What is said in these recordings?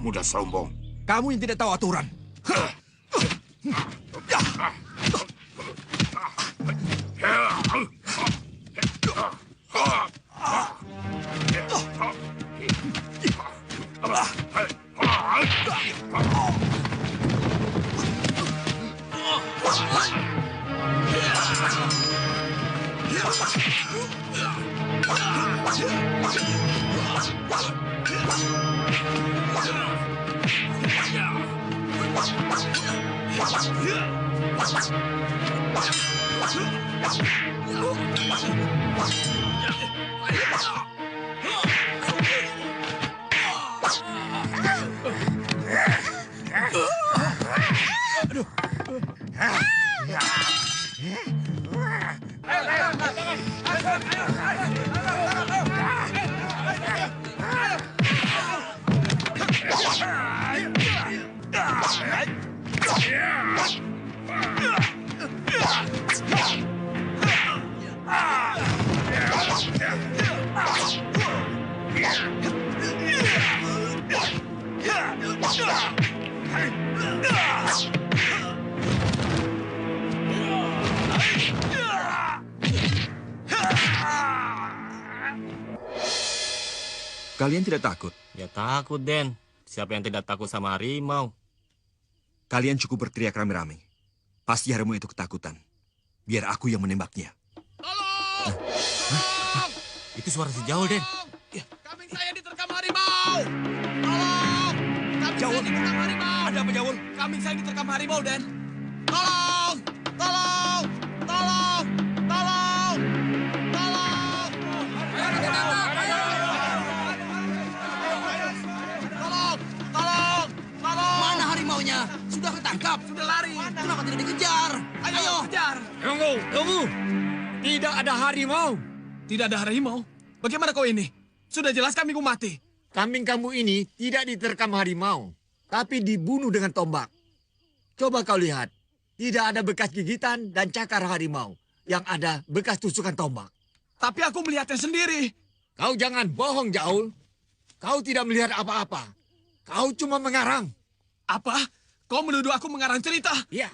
muda sombong. Kamu yang tidak tahu aturan. Kalian tidak takut? Ya takut, Den. Siapa yang tidak takut sama harimau? Kalian cukup berteriak rame-rame. Pasti harimau itu ketakutan. Biar aku yang menembaknya. Tolong! Itu suara si Jaul, Den. Kambing saya diterkam harimau! Tolong! Kambing Jaul. saya diterkam harimau! Ada apa, Jaul? Kambing saya diterkam harimau, Den. Tolong! Tolong! Tolong! Tolong! Tolong! Tolong! Tolong! Tolong! Mana harimaunya? Sudah ketangkap? Sudah lari! Kenapa tidak dikejar? Ayo, kejar! Tunggu! Tidak ada harimau. Tidak ada harimau? Bagaimana kau ini? Sudah jelas kambingku mati. Kambing kamu ini tidak diterkam harimau, tapi dibunuh dengan tombak. Coba kau lihat, tidak ada bekas gigitan dan cakar harimau. Yang ada bekas tusukan tombak. Tapi aku melihatnya sendiri. Kau jangan bohong, Jaul. Kau tidak melihat apa-apa. Kau cuma mengarang. Apa? Kau menuduh aku mengarang cerita? Iya.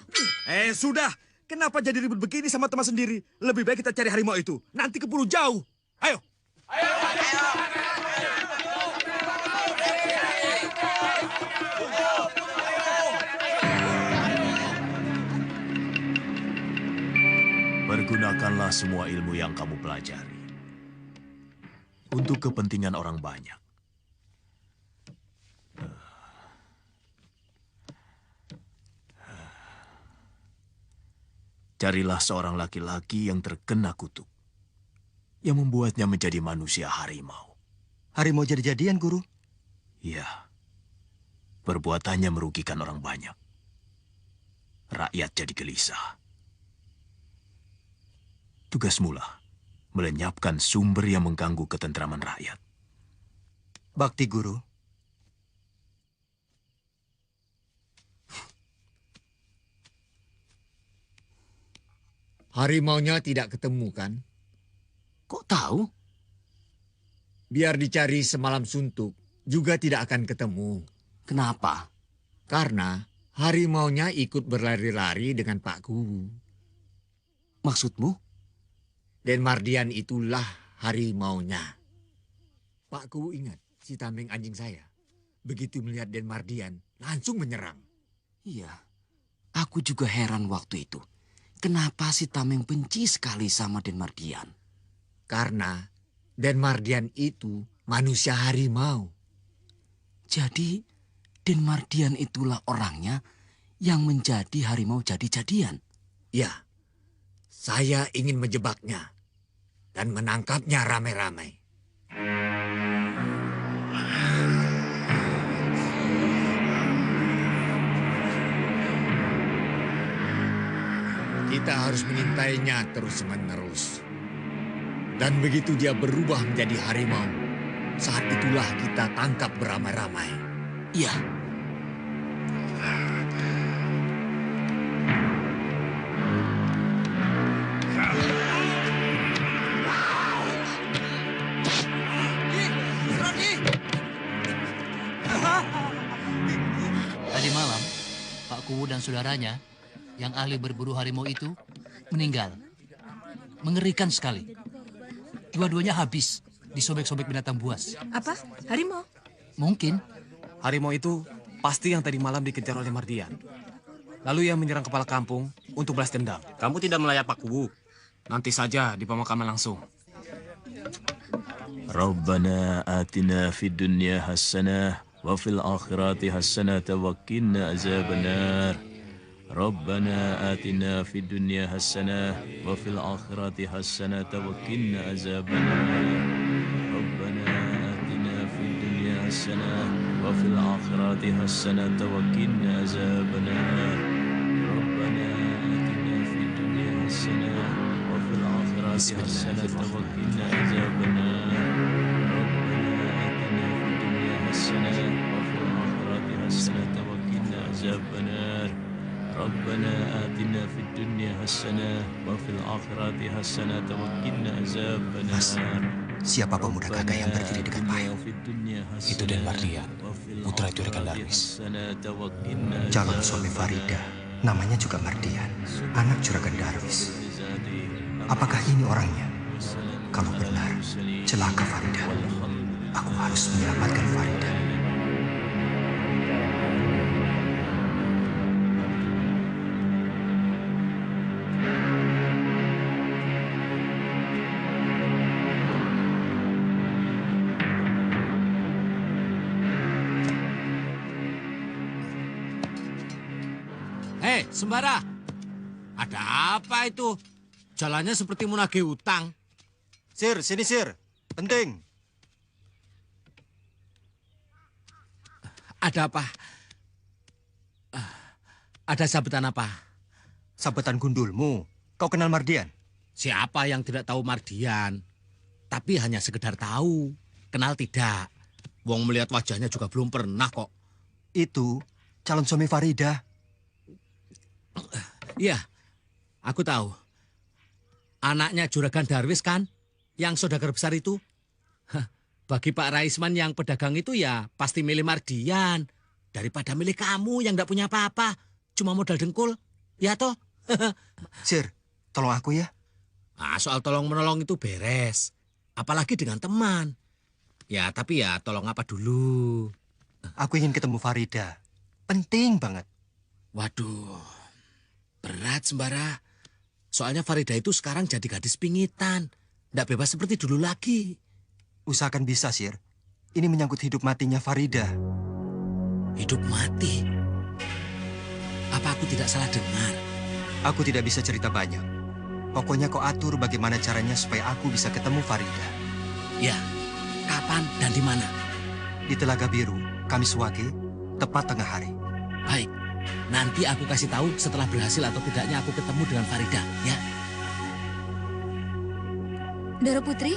Sudah. Kenapa jadi ribut begini sama teman sendiri? Lebih baik kita cari harimau itu. Nanti keburu jauh. Ayo. Pergunakanlah semua ilmu yang kamu pelajari untuk kepentingan orang banyak. Carilah seorang laki-laki yang terkena kutuk, yang membuatnya menjadi manusia harimau. Harimau jadi-jadian, Guru? Iya, perbuatannya merugikan orang banyak. Rakyat jadi gelisah. Tugasmulah melenyapkan sumber yang mengganggu ketentraman rakyat. Bakti, Guru. Harimaunya tidak ketemu, kan? Kok tahu? Biar dicari semalam suntuk, juga tidak akan ketemu. Kenapa? Karena harimaunya ikut berlari-lari dengan Pak Guru. Maksudmu? Dan Mardian itulah harimaunya. Pak Guru ingat si Tameng anjing saya. Begitu melihat Den Mardian, langsung menyerang. Iya, aku juga heran waktu itu. Kenapa si Tameng benci sekali sama Den Mardian? Karena Den Mardian itu manusia harimau. Jadi, Den Mardian itulah orangnya yang menjadi harimau jadi-jadian. Ya, saya ingin menjebaknya dan menangkapnya rame-rame. Kita harus mengintainya terus-menerus. Dan begitu dia berubah menjadi harimau, saat itulah kita tangkap beramai-ramai. Iya. dan saudaranya yang ahli berburu harimau itu meninggal. Mengerikan sekali. Dua-duanya habis disobek-sobek binatang buas. Apa? Harimau? Mungkin. Harimau itu pasti yang tadi malam dikejar oleh Mardian. Lalu ia menyerang kepala kampung untuk balas dendam. Kamu tidak melayat Pak Kubu. Nanti saja di pemakaman langsung. Rabbana atina fid dunya hasanah wa fil akhirati hasanah wa qina azabannar. Rabbana atina fid dunya hasanah wa fil akhirati hasanah wa qina azabannar. Rabbana atina fid dunya hasanah wa fil akhirati hasanah wa qina azabannar. Rabbana atina fid dunya hasanah wa fil akhirati hasanah wa qina azabannar. ربنا آتنا في الدنيا حسنة وفي الآخرة حسنة وقنا عذاب النار. Mas, siapa pemuda gagah yang berdiri dekat payung? Itu Den Mardian, putra Juragan Darwis. Calon suami Farida, namanya juga Mardian, anak Juragan Darwis. Apakah ini orangnya? Kalau benar, celaka Farida. Aku harus menyelamatkan Farida. Hei, Sembara. Ada apa itu? Jalannya seperti menagih utang. Sir, sini Sir. Penting. Ada apa? Ada sabetan apa? Sabetan gundulmu. Kau kenal Mardian? Siapa yang tidak tahu Mardian? Tapi hanya sekedar tahu. Kenal tidak. Wong melihat wajahnya juga belum pernah kok. Itu calon suami Farida. Iya, aku tahu. Anaknya Juragan Darwis kan? Yang saudagar besar itu. Bagi Pak Raisman yang pedagang itu ya pasti milih Mardian. Daripada milih kamu yang gak punya apa-apa. Cuma modal dengkul. Ya toh? Sir, tolong aku ya. Nah, soal tolong-menolong itu beres. Apalagi dengan teman. Ya, tapi ya tolong apa dulu. Aku ingin ketemu Farida. Penting banget. Waduh, berat Sembara. Soalnya Farida itu sekarang jadi gadis pingitan. Nggak bebas seperti dulu lagi. Usahakan bisa, Sir. Ini menyangkut hidup matinya Farida. Hidup mati? Apa aku tidak salah dengar? Aku tidak bisa cerita banyak. Pokoknya kau atur bagaimana caranya supaya aku bisa ketemu Farida. Ya, kapan dan di mana? Di Telaga Biru, Kamis Wage, tepat tengah hari. Baik, nanti aku kasih tahu setelah berhasil atau tidaknya aku ketemu dengan Farida, ya. Doro Putri,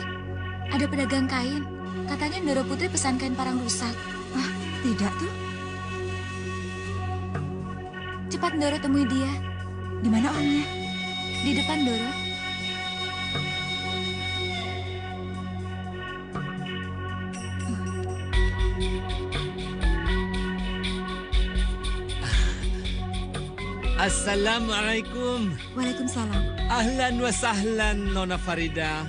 ada pedagang kain. Katanya Doro Putri pesan kain parang rusak. Ah, tidak tuh. Cepat Doro temui dia. Di mana orangnya? Di depan Doro. Assalamualaikum. Waalaikumsalam. Ahlan wa sahlan, Nona Farida.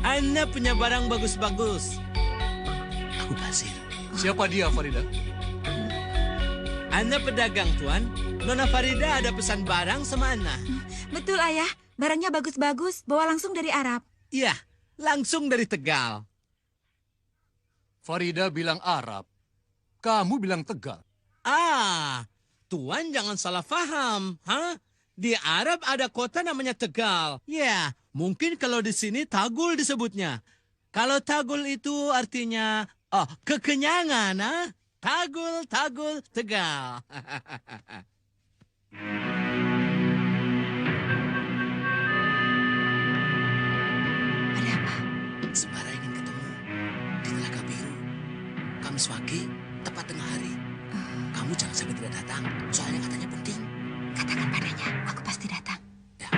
Anda punya barang bagus-bagus. Aku Basir. Siapa dia, Farida? Anda pedagang, Tuan. Nona Farida ada pesan barang sama Anda. Betul, Ayah. Barangnya bagus-bagus. Bawa langsung dari Arab. Iya, langsung dari Tegal. Farida bilang Arab. Kamu bilang Tegal. Ah, Tuan jangan salah paham. Di Arab ada kota namanya Tegal. Ya, mungkin kalau di sini Tagul disebutnya. Kalau Tagul itu artinya kekenyangan. Tagul, Tagul, Tegal. Ada apa? Sembara ingin ketemu di Telaga Biru. Kamis Wage, tepat tengah hari. Kamu jangan sampai tidak datang, soalnya katanya penting. Katakan padanya, aku pasti datang. Ya.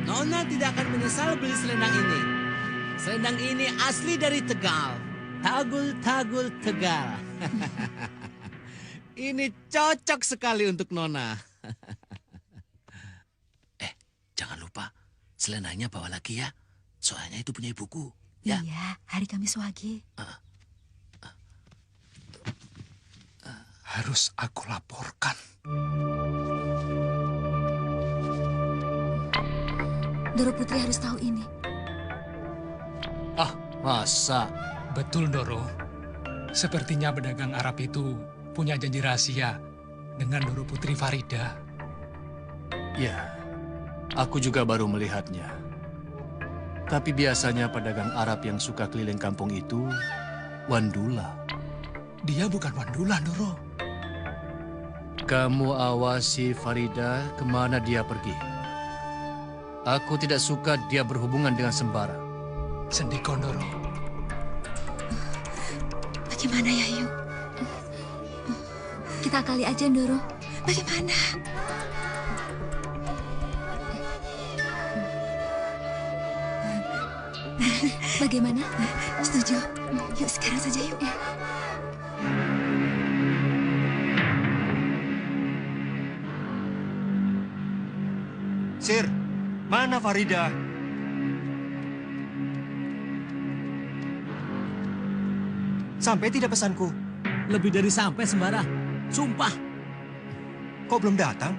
Nona tidak akan menyesal beli selendang ini. Selendang ini asli dari Tegal. Tagul-tagul Tegal. Ini cocok sekali untuk Nona. Jangan lupa, selenanya bawa lagi ya. Soalnya itu punya ibuku. Ya? Iya, hari Kamis Wage. Harus aku laporkan. Doro Putri harus tahu ini. Masa? Betul, Doro. Sepertinya pedagang Arab itu punya janji rahasia dengan Doro Putri Farida. Ya, aku juga baru melihatnya. Tapi biasanya pedagang Arab yang suka keliling kampung itu Wandula. Dia bukan Wandula, Doro. Kamu awasi Farida kemana dia pergi. Aku tidak suka dia berhubungan dengan sembarang. Sendikon, Doro. Bagaimana ya, Yu? Kita akali aja, Doro. Bagaimana? Bagaimana? Setuju. Yuk sekarang saja yuk. Sir, mana Farida? Sampai tidak pesanku? Lebih dari sampai, Sembara. Sumpah. Kok belum datang?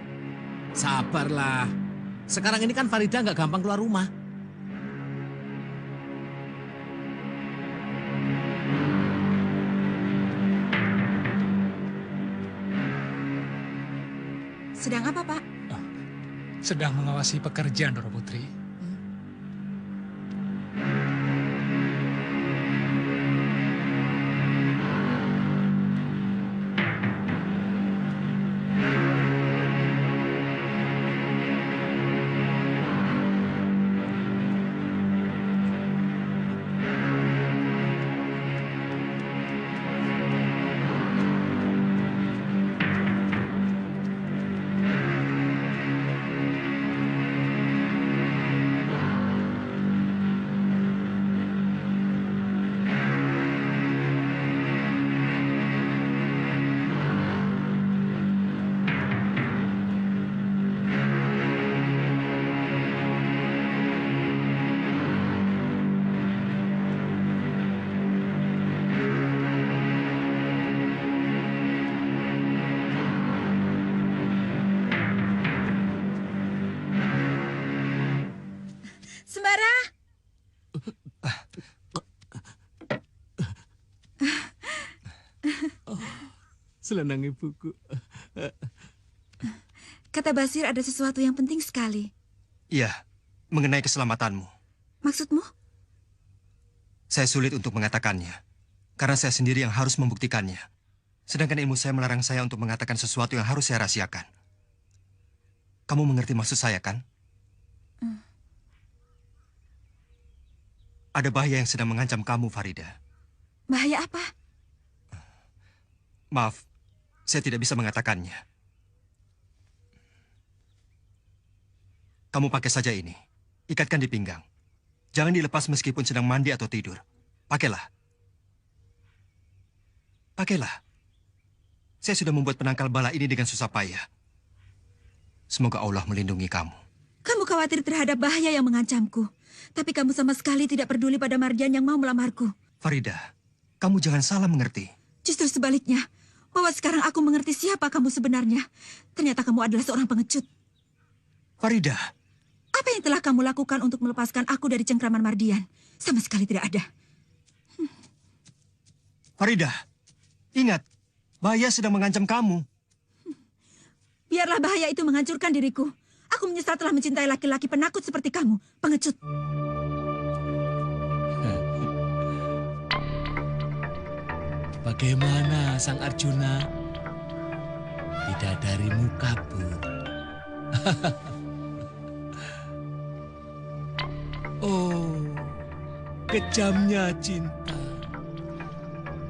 Sabarlah. Sekarang ini kan Farida nggak gampang keluar rumah. Sedang apa, Pak? Sedang mengawasi pekerjaan, Doro Putri. Sembara! Selendang ibuku. Kata Basir ada sesuatu yang penting sekali. Iya, mengenai keselamatanmu. Maksudmu? Saya sulit untuk mengatakannya, karena saya sendiri yang harus membuktikannya. Sedangkan ilmu saya melarang saya untuk mengatakan sesuatu yang harus saya rahasiakan. Kamu mengerti maksud saya, kan? Ada bahaya yang sedang mengancam kamu, Farida. Bahaya apa? Maaf, saya tidak bisa mengatakannya. Kamu pakai saja ini. Ikatkan di pinggang. Jangan dilepas meskipun sedang mandi atau tidur. Pakailah. Pakailah. Saya sudah membuat penangkal bala ini dengan susah payah. Semoga Allah melindungi kamu. Kamu khawatir terhadap bahaya yang mengancamku. Tapi kamu sama sekali tidak peduli pada Mardian yang mau melamarku. Farida, kamu jangan salah mengerti. Justru sebaliknya, bahwa sekarang aku mengerti siapa kamu sebenarnya. Ternyata kamu adalah seorang pengecut. Farida. Apa yang telah kamu lakukan untuk melepaskan aku dari cengkraman Mardian? Sama sekali tidak ada. Farida, ingat, bahaya sedang mengancam kamu. Biarlah bahaya itu menghancurkan diriku. Aku menyesal telah mencintai laki-laki penakut seperti kamu, pengecut. Bagaimana Sang Arjuna? Bidadarimu kabur. Oh, kejamnya cinta.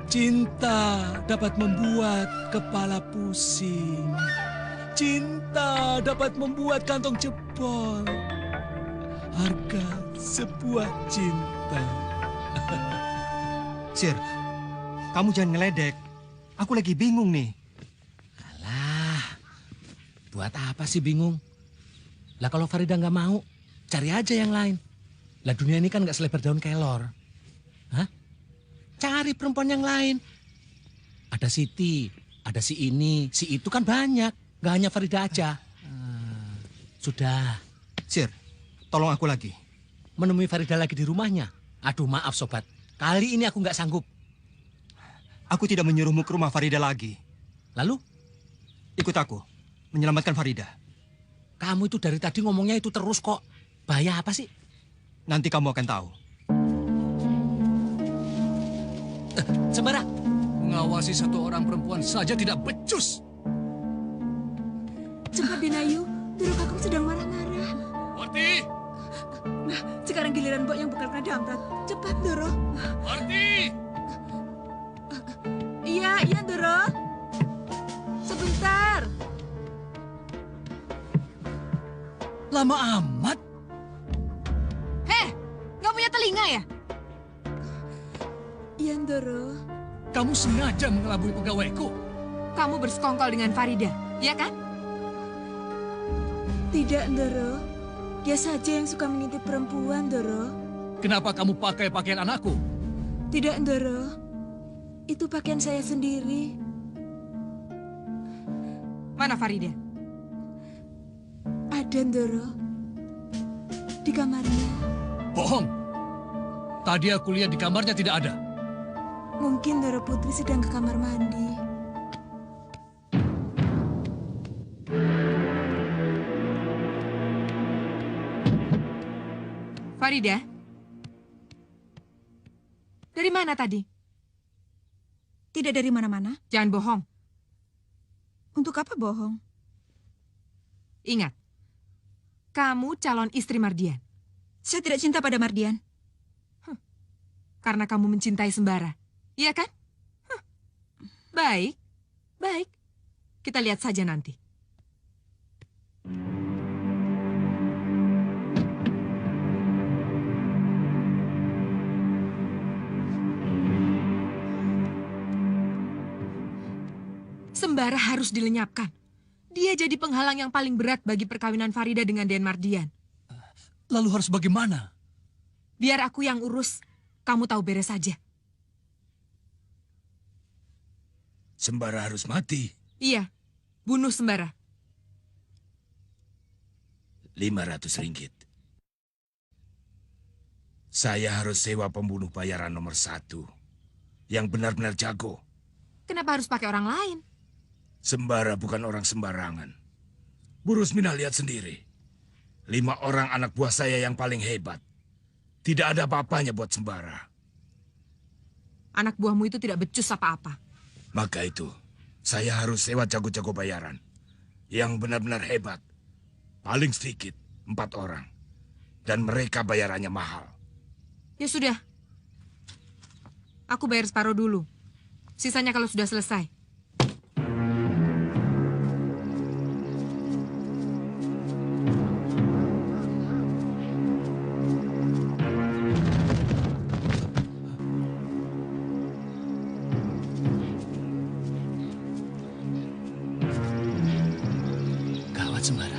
Cinta dapat membuat kepala pusing. Cinta dapat membuat kantong jebol. Harga sebuah cinta. Sir, Kamu jangan ngeledek. Aku lagi bingung nih. Alah, buat apa sih bingung? Lah kalau Farida nggak mau, cari aja yang lain. Lah dunia ini kan nggak selebar daun kelor. Hah? Cari perempuan yang lain. Ada Siti, ada si ini, si itu kan banyak. Nggak hanya Farida aja. Sudah. Sir, tolong aku lagi. Menemui Farida lagi di rumahnya? Aduh maaf sobat, kali ini aku nggak sanggup. Aku tidak menyuruhmu ke rumah Farida lagi. Lalu? Ikut aku, menyelamatkan Farida. Kamu itu dari tadi ngomongnya itu terus kok. Bahaya apa sih? Nanti kamu akan tahu. Sembara. Mengawasi satu orang perempuan saja tidak becus. Cepat Denayu, Doro Kakung sedang marah-marah. Marti! Nah, sekarang giliran Mbok yang bakal kena damprat. Cepat, Doro. Marti! Iya, Doro. Sebentar. Lama amat. Heh, nggak punya telinga ya? Iya, Doro. Kamu sengaja mengelabui pegawaiku. Kamu bersekongkol dengan Farida, ya kan? Tidak, Doro. Dia saja yang suka mengintip perempuan, Doro. Kenapa kamu pakai pakaian anakku? Tidak, Doro. Itu pakaian saya sendiri. Mana Farida? Ada, Doro. Di kamarnya. Bohong. Tadi aku lihat di kamarnya tidak ada. Mungkin Doro Putri sedang ke kamar mandi. Farida? Dari mana tadi? Tidak dari mana-mana. Jangan bohong. Untuk apa bohong? Ingat, kamu calon istri Mardian. Saya tidak cinta pada Mardian. Karena kamu mencintai Sembara. Iya kan? Baik, baik. Kita lihat saja nanti. Sembara harus dilenyapkan. Dia jadi penghalang yang paling berat bagi perkawinan Farida dengan Den Mardian. Lalu harus bagaimana? Biar aku yang urus. Kamu tahu beres saja. Sembara harus mati. Iya, bunuh Sembara. 500 ringgit. Saya harus sewa pembunuh bayaran nomor 1. Yang benar-benar jago. Kenapa harus pakai orang lain? Sembara bukan orang sembarangan. Bu Rusmina lihat sendiri. 5 orang anak buah saya yang paling hebat. Tidak ada apa-apanya buat Sembara. Anak buahmu itu tidak becus apa-apa. Maka itu, saya harus sewa jago-jago bayaran. Yang benar-benar hebat. Paling sedikit 4 orang. Dan mereka bayarannya mahal. Ya sudah. Aku bayar separuh dulu. Sisanya kalau sudah selesai. Sembara,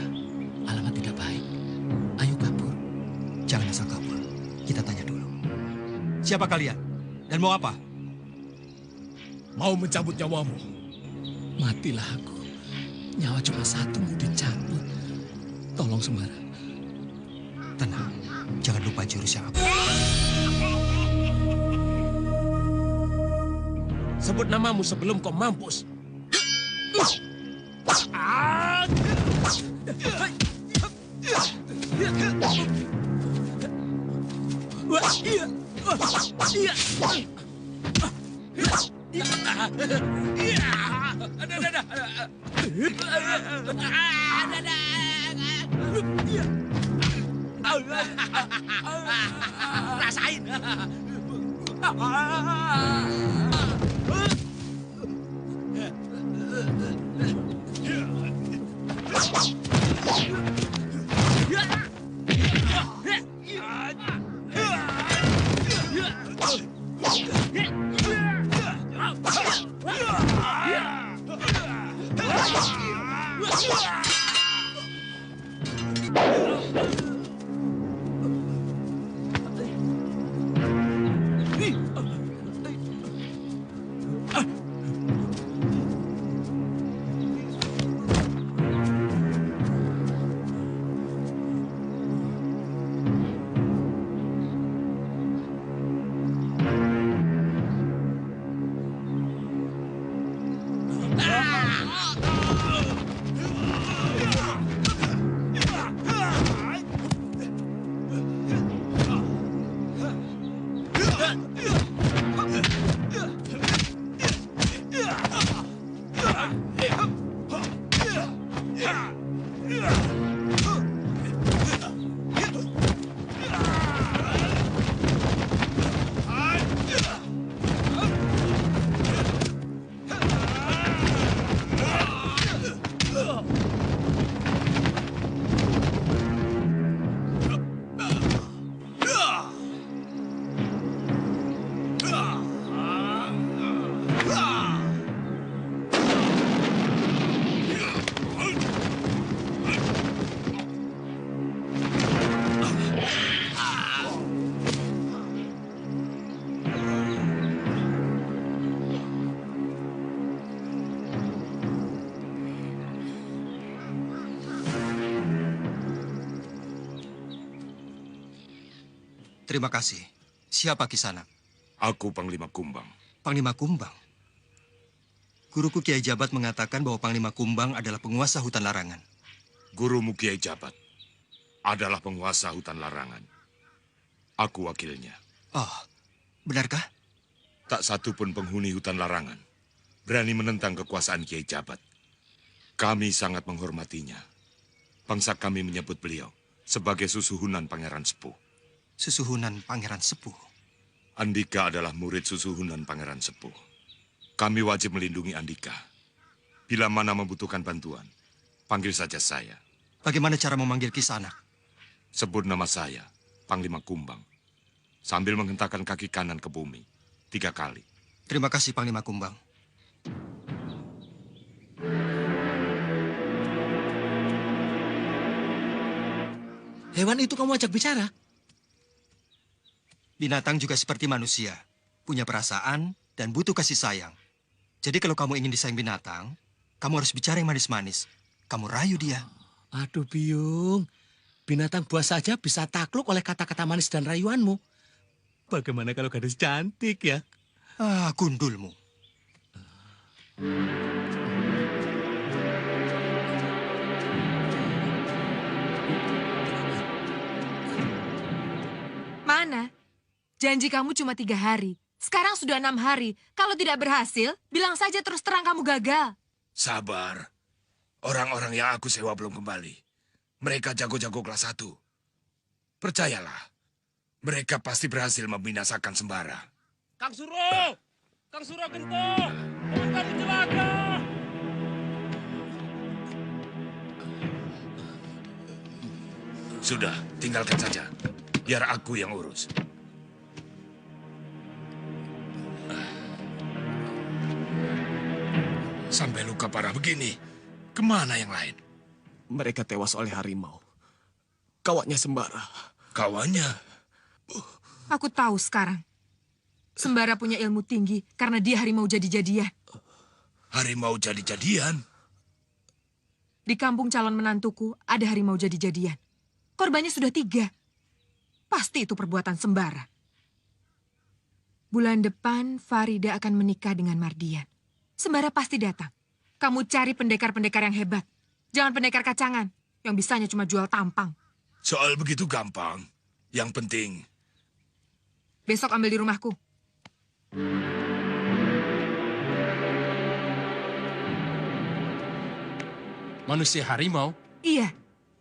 alamat tidak baik. Ayo kabur. Jangan asal kabur. Kita tanya dulu. Siapa kalian? Dan mau apa? Mau mencabut nyawamu. Matilah aku. Nyawa cuma satu mau dicabut. Tolong Sembara. Tenang. Jangan lupa jurus yang apa. Sebut namamu sebelum kau mampus. Rasain. Terima kasih. Siapa Kisanak? Aku Panglima Kumbang. Panglima Kumbang? Guruku Kiai Jabat mengatakan bahwa Panglima Kumbang adalah penguasa hutan larangan. Gurumu Kiai Jabat adalah penguasa hutan larangan. Aku wakilnya. Oh, benarkah? Tak satu pun penghuni hutan larangan berani menentang kekuasaan Kiai Jabat. Kami sangat menghormatinya. Bangsa kami menyebut beliau sebagai susuhunan Pangeran Sepuh. Susuhunan Pangeran Sepuh? Andika adalah murid susuhunan Pangeran Sepuh. Kami wajib melindungi Andika. Bila mana membutuhkan bantuan, panggil saja saya. Bagaimana cara memanggil Kisanak? Sebut nama saya, Panglima Kumbang. Sambil menghentakkan kaki kanan ke bumi 3 kali. Terima kasih, Panglima Kumbang. Hewan itu kamu ajak bicara? Binatang juga seperti manusia, punya perasaan dan butuh kasih sayang. Jadi kalau kamu ingin disayang binatang, kamu harus bicara yang manis-manis. Kamu rayu dia. Aduh, Biung. Binatang buas saja bisa takluk oleh kata-kata manis dan rayuanmu. Bagaimana kalau gadis cantik ya? Ah, gundulmu. Mana? Janji kamu cuma 3 hari. Sekarang sudah 6 hari. Kalau tidak berhasil, bilang saja terus terang kamu gagal. Sabar. Orang-orang yang aku sewa belum kembali. Mereka jago-jago kelas 1. Percayalah. Mereka pasti berhasil membinasakan Sembara. Kang Suro! Kang Suro Gento! Teman kamu celaka! Sudah, tinggalkan saja. Biar aku yang urus. Sampai luka parah begini, kemana yang lain? Mereka tewas oleh harimau. Kawannya Sembara. Kawannya? Aku tahu sekarang. Sembara punya ilmu tinggi karena dia harimau jadi-jadian. Harimau jadi-jadian? Di kampung calon menantuku ada harimau jadi-jadian. Korbannya sudah 3. Pasti itu perbuatan Sembara. Bulan depan Farida akan menikah dengan Mardian. Sembara pasti datang. Kamu cari pendekar-pendekar yang hebat. Jangan pendekar kacangan yang bisanya cuma jual tampang. Soal begitu gampang. Yang penting... Besok ambil di rumahku. Manusia harimau? Iya,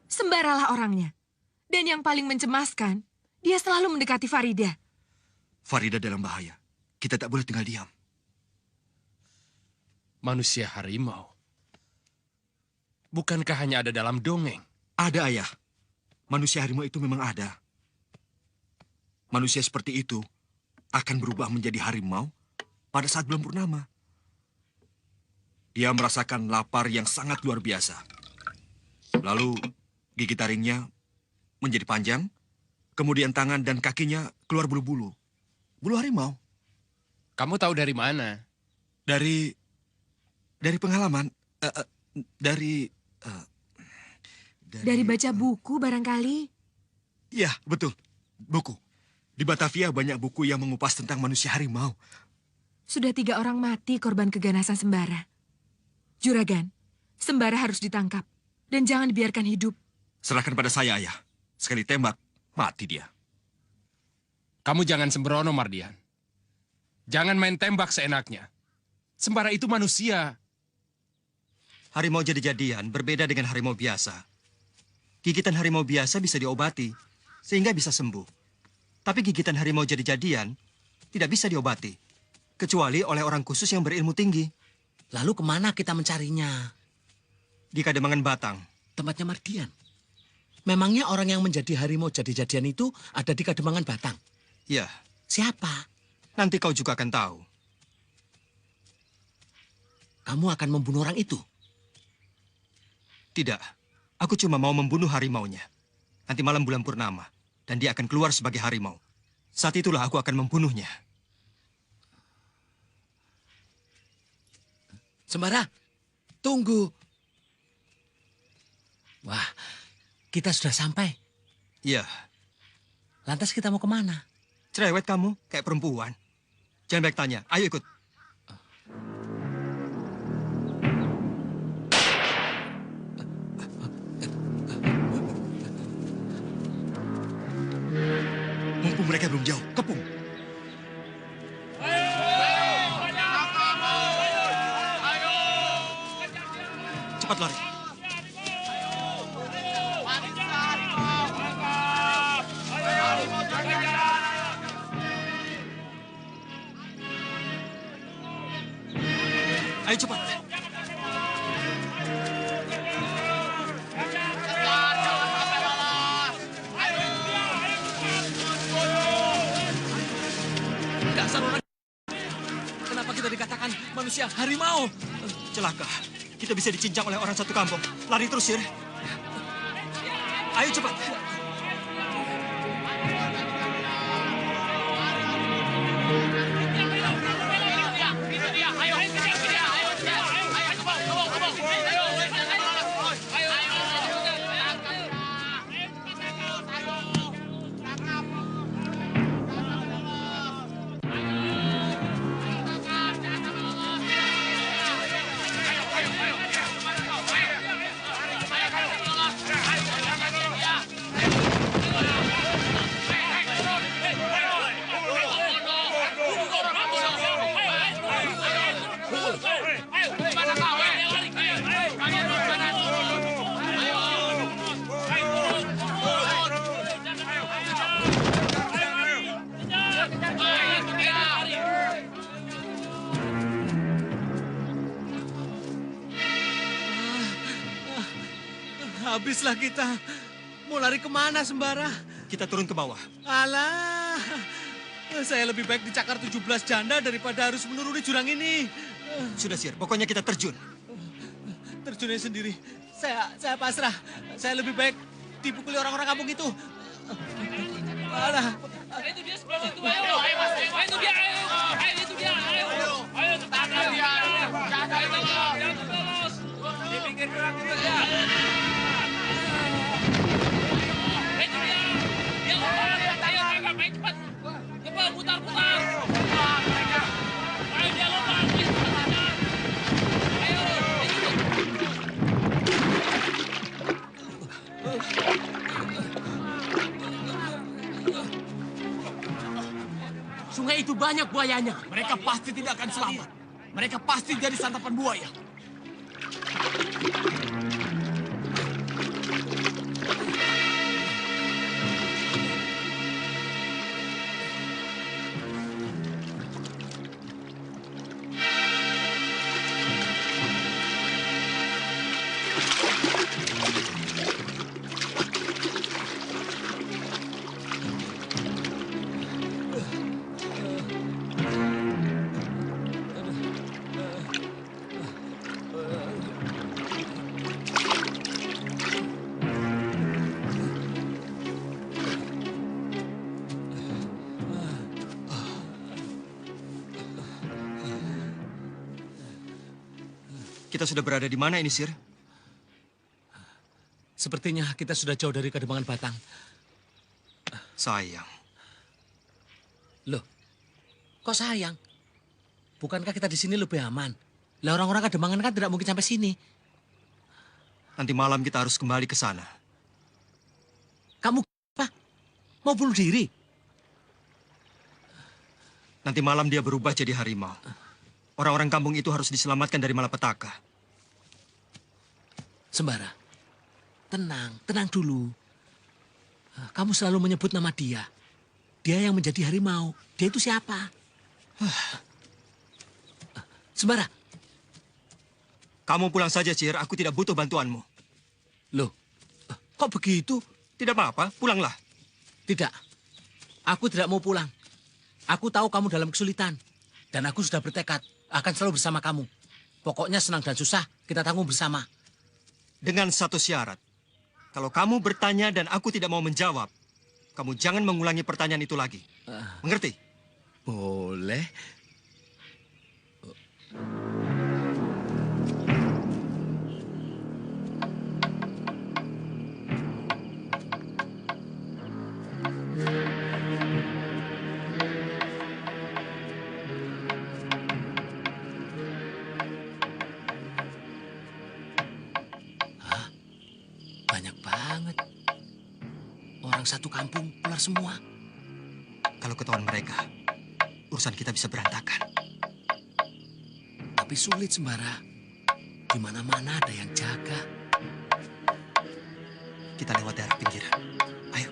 Sembaralah orangnya. Dan yang paling mencemaskan, dia selalu mendekati Farida. Farida dalam bahaya. Kita tak boleh tinggal diam. Manusia harimau? Bukankah hanya ada dalam dongeng? Ada, Ayah. Manusia harimau itu memang ada. Manusia seperti itu akan berubah menjadi harimau pada saat bulan purnama. Dia merasakan lapar yang sangat luar biasa. Lalu gigi taringnya menjadi panjang, kemudian tangan dan kakinya keluar bulu-bulu. Bulu harimau. Kamu tahu dari mana? Dari pengalaman. Dari baca buku barangkali. Iya, betul. Buku. Di Batavia banyak buku yang mengupas tentang manusia harimau. Sudah 3 orang mati korban keganasan Sembara. Juragan, Sembara harus ditangkap. Dan jangan dibiarkan hidup. Serahkan pada saya, Ayah. Sekali tembak, mati dia. Kamu jangan sembrono, Mardian. Jangan main tembak seenaknya. Sembara itu manusia. Harimau jadi-jadian berbeda dengan harimau biasa. Gigitan harimau biasa bisa diobati, sehingga bisa sembuh. Tapi gigitan harimau jadi-jadian tidak bisa diobati, kecuali oleh orang khusus yang berilmu tinggi. Lalu kemana kita mencarinya? Di Kademangan Batang. Tempatnya Mardian. Memangnya orang yang menjadi harimau jadi-jadian itu ada di Kademangan Batang? Ya. Siapa? Nanti kau juga akan tahu. Kamu akan membunuh orang itu? Tidak. Aku cuma mau membunuh harimaunya. Nanti malam bulan purnama. Dan dia akan keluar sebagai harimau. Saat itulah aku akan membunuhnya. Sembara, tunggu. Wah, kita sudah sampai. Iya. Lantas kita mau kemana? Cerewet kamu, kayak perempuan. Jangan banyak tanya, ayo ikut. Mumpung mereka belum jauh, kepung. Cepat lari. Ayo cepat. Dasar orang. Kenapa kita dikatakan manusia harimau? Celaka. Kita bisa dicincang oleh orang satu kampung. Lari terus, Sir. Ayo cepat. Habislah kita. Mau lari kemana, Sembara? Kita turun ke bawah. Alah, saya lebih baik dicakar 17 janda daripada harus menuruni jurang ini. Sudah, Sir. Pokoknya kita terjun. Terjunnya sendiri. Saya pasrah. Saya lebih baik dipukuli orang-orang kampung itu. Alah. Itu dia sebelah itu, ayo. Itu dia, ayo. Itu dia, ayo. Ayo, tangkap dia. Jangan terus. Di pinggir jurang itu dia. Itu dia. Dia lompat. Ayo, tangkap. Ayo, cepat. Cepat, putar. Ayo, dia lompat. Ayo, Sungai itu banyak buayanya. Mereka pasti tidak akan selamat. Mereka pasti jadi santapan buaya. Kita sudah berada di mana ini, Sir? Sepertinya kita sudah jauh dari Kademangan Batang. Sayang. Loh, kok sayang? Bukankah kita di sini lebih aman? Lah orang-orang Kademangan kan tidak mungkin sampai sini. Nanti malam kita harus kembali ke sana. Kamu apa? Mau bunuh diri? Nanti malam dia berubah jadi harimau. Orang-orang kampung itu harus diselamatkan dari malapetaka. Sembara, tenang dulu. Kamu selalu menyebut nama dia. Dia yang menjadi harimau. Dia itu siapa? Sembara. Kamu pulang saja, Cir. Aku tidak butuh bantuanmu. Loh, kok begitu? Tidak apa-apa, pulanglah. Tidak, aku tidak mau pulang. Aku tahu kamu dalam kesulitan. Dan aku sudah bertekad akan selalu bersama kamu. Pokoknya senang dan susah, kita tanggung bersama. Dengan satu syarat. Kalau kamu bertanya dan aku tidak mau menjawab, kamu jangan mengulangi pertanyaan itu lagi. Mengerti? Boleh. Banyak banget. Orang satu kampung keluar semua. Kalau ketahuan mereka, urusan kita bisa berantakan. Tapi sulit, Sembara. Di mana-mana ada yang jaga. Kita lewat daerah pinggiran. Ayo.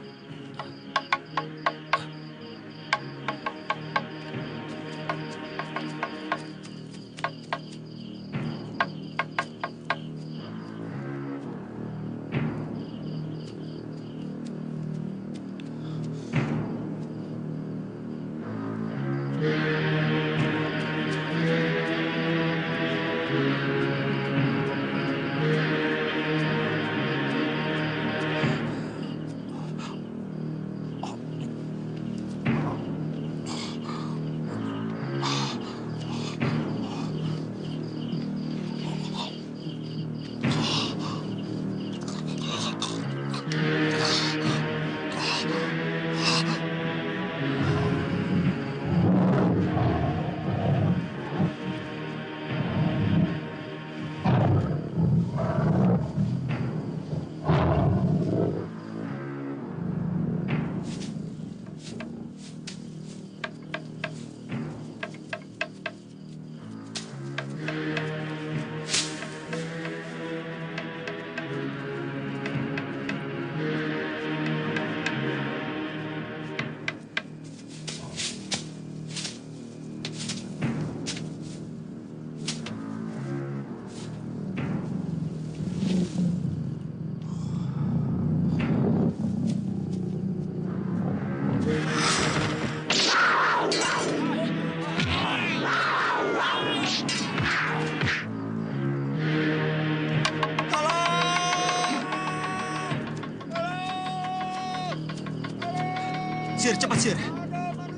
Sir, cepat, Sir.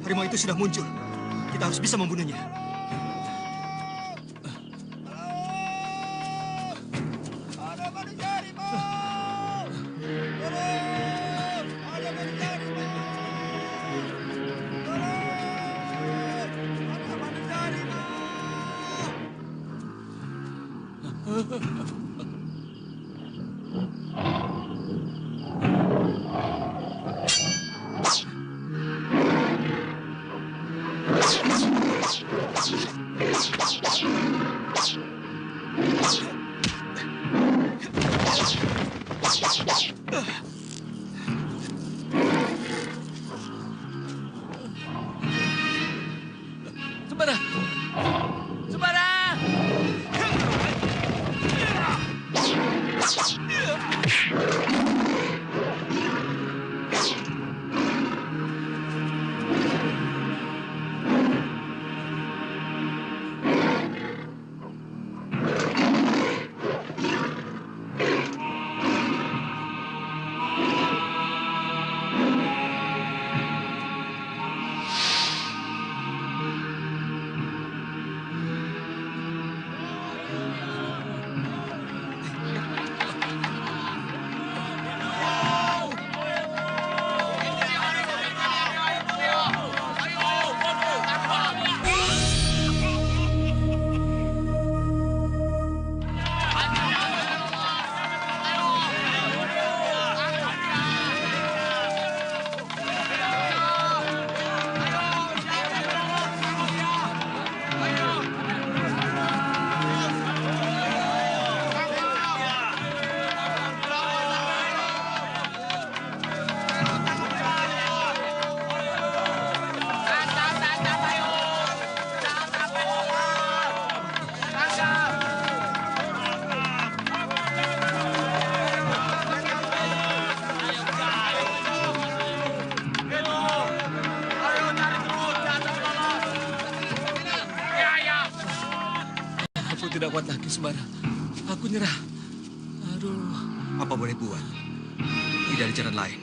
Harimau itu sudah muncul. Kita harus bisa membunuhnya. Sembara! Sembara! kuat lagi, Sembara. Aku nyerah. Aduh. Apa boleh buat? Tidak ada jalan lain.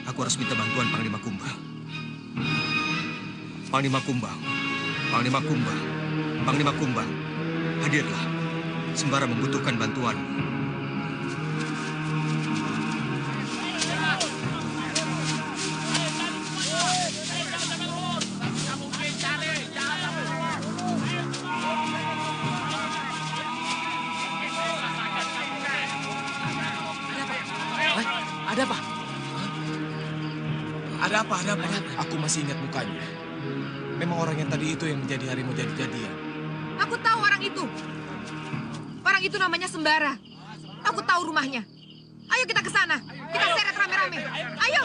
Aku harus minta bantuan Panglima Kumbang. Panglima Kumbang. Panglima Kumbang. Panglima Kumbang. Hadirlah. Sembara membutuhkan bantuanmu. Ada apa? Ada apa? Ada apa? Aku masih ingat mukanya. Memang orang yang tadi itu yang menjadi harimau jadi-jadian. Aku tahu orang itu. Orang itu namanya Sembara. Aku tahu rumahnya. Ayo kita ke sana. Kita seret rame-rame. Ayo.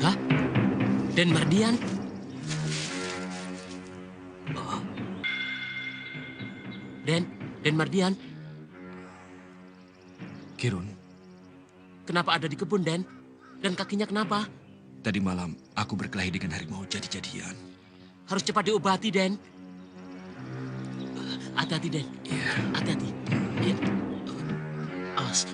Hah? Den Mardian? Den Mardian. Kirun. Kenapa ada di kebun, Den? Dan kakinya kenapa? Tadi malam aku berkelahi dengan harimau jadi-jadian. Harus cepat diobati, Den. Hati-hati, Den. Iya. Hati-hati. Iya. Awas.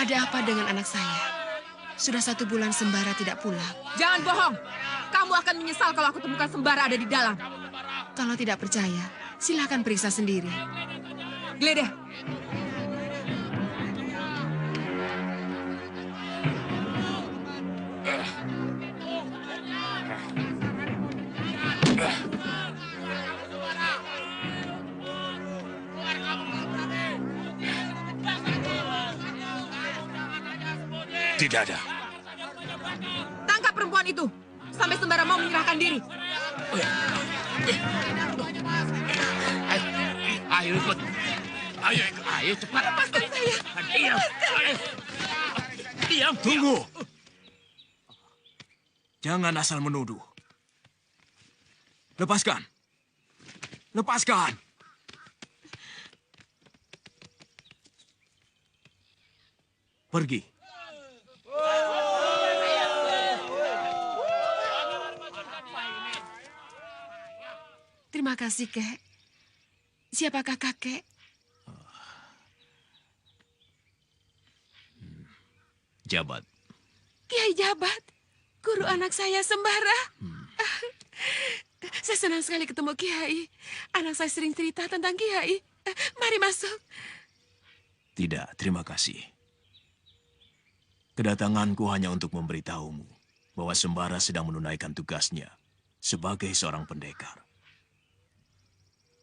Ada apa dengan anak saya? Sudah 1 bulan Sembara tidak pulang. Jangan bohong. Kamu akan menyesal kalau aku temukan Sembara ada di dalam. Kalau tidak percaya, silakan periksa sendiri. Geledah. Tidak ada. Tangkap perempuan itu. Sampai Sembara mau menyerahkan diri. Ayo ikut. Ayo cepat. Lepaskan saya. Diam. Diam. Tunggu. Jangan asal menuduh. Lepaskan. Lepaskan. Pergi. Terima kasih, Kek. Siapakah kakek? Jabat. Kiai Jabat. Guru anak saya Sembara. Saya senang sekali ketemu Kiai. Anak saya sering cerita tentang Kiai. Mari masuk. Tidak, terima kasih. Kedatanganku hanya untuk memberitahumu bahwa Sembara sedang menunaikan tugasnya sebagai seorang pendekar.